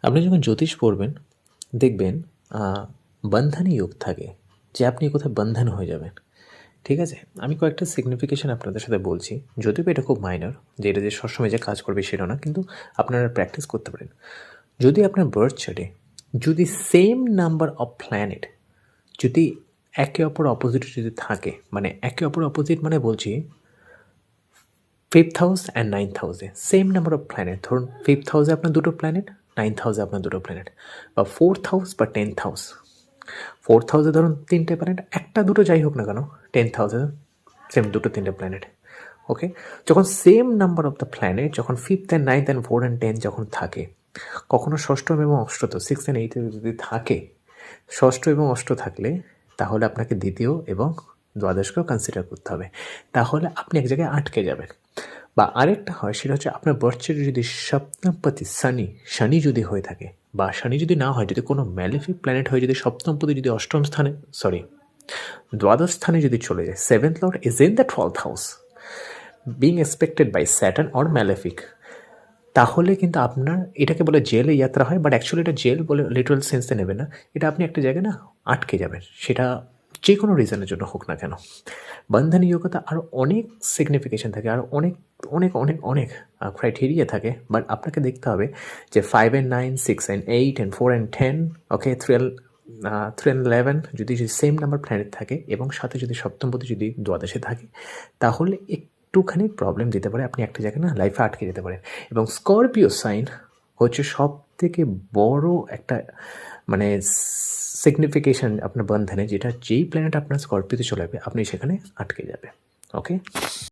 আপনি যখন জ্যোতিষ পড়বেন দেখবেন বন্ধনী যোগ থাকে, যে আপনি কোথায় বন্ধন হয়ে যাবেন। ঠিক আছে, আমি কয়েকটা সিগনিফিকেশন আপনাদের সাথে বলছি, যদিও এটা খুব মাইনর, যে এটা যে সবসময় যে কাজ করবে সেটা না, কিন্তু আপনারা প্র্যাকটিস করতে পারেন। যদি আপনার বার্থ চার্টে যদি সেম নাম্বার অফ প্ল্যানেট যদি একে অপর অপোজিট যদি থাকে, মানে একে অপর অপোজিট মানে বলছি 5th হাউস অ্যান্ড 9th হাউসে সেম নাম্বার অফ প্ল্যানেট, ধরুন 5th হাউসে আপনার দুটো প্ল্যানেট, 9th হাউসে আপনার দুটো প্ল্যানেট, বা 4th হাউস বা 10th হাউস। 4th হাউসে ধরুন তিনটে প্ল্যানেট, একটা দুটো যাই হোক না কেন, 10th হাউসে সেম দুটো তিনটে প্ল্যানেট। ওকে, যখন same number of the planet যখন 5th and 9th and 4 and 10 যখন থাকে, কখনো ষষ্ঠম এবং অষ্টত 6 অ্যান্ড 8 যদি থাকে, ষষ্ঠ এবং অষ্ট থাকলে তাহলে আপনাকে দ্বিতীয় এবং দ্বাদশকেও কনসিডার করতে হবে, তাহলে আপনি এক জায়গায় আটকে যাবেন। বা আরেকটা হয়, সেটা হচ্ছে আপনার বার্থ চার্টে যদি সপ্তমপতি শনি যদি হয়ে থাকে, বা শনি যদি না হয়, যদি কোনো ম্যালেফিক প্ল্যানেট হয়ে যদি সপ্তমপতি যদি অষ্টম স্থানে দ্বাদশ স্থানে যদি চলে যায়, 7th lord is in the 12th house being expected by Saturn or malefic, তাহলে কিন্তু আপনার এটাকে বলে জেলে যাত্রা হয়। বাট অ্যাকচুয়ালি এটা জেল বলে লিটারাল সেন্সে নেবে না, এটা আপনি একটা জায়গায় না আটকে যাবেন, সেটা যে কোনো রিজনের জন্য হোক না কেন। বন্ধন যোগ্যতা আরও অনেক সিগনিফিকেশন থাকে, আর অনেক অনেক অনেক অনেক ক্রাইটেরিয়া থাকে, বাট আপনাকে দেখতে হবে যে 5 and 9, 6 and 8 and 4 and 10, okay, 3 and 11 যদি সেম নাম্বার প্ল্যানেট থাকে এবং সাথে যদি সপ্তমপতি যদি দ্বাদশে থাকে, তাহলে একটুখানি প্রবলেম দিতে পারে, আপনি একটা জায়গায় না লাইফে আটকে যেতে পারেন। এবং স্করপিও সাইন হচ্ছে সব থেকে বড় একটা মানে সিগনিফিকেশন আপনার বন্ধনে, যেটা যেই প্ল্যানেট আপনার স্করপিওতে চলে যাবে আপনি সেখানে আটকে যাবে। ওকে।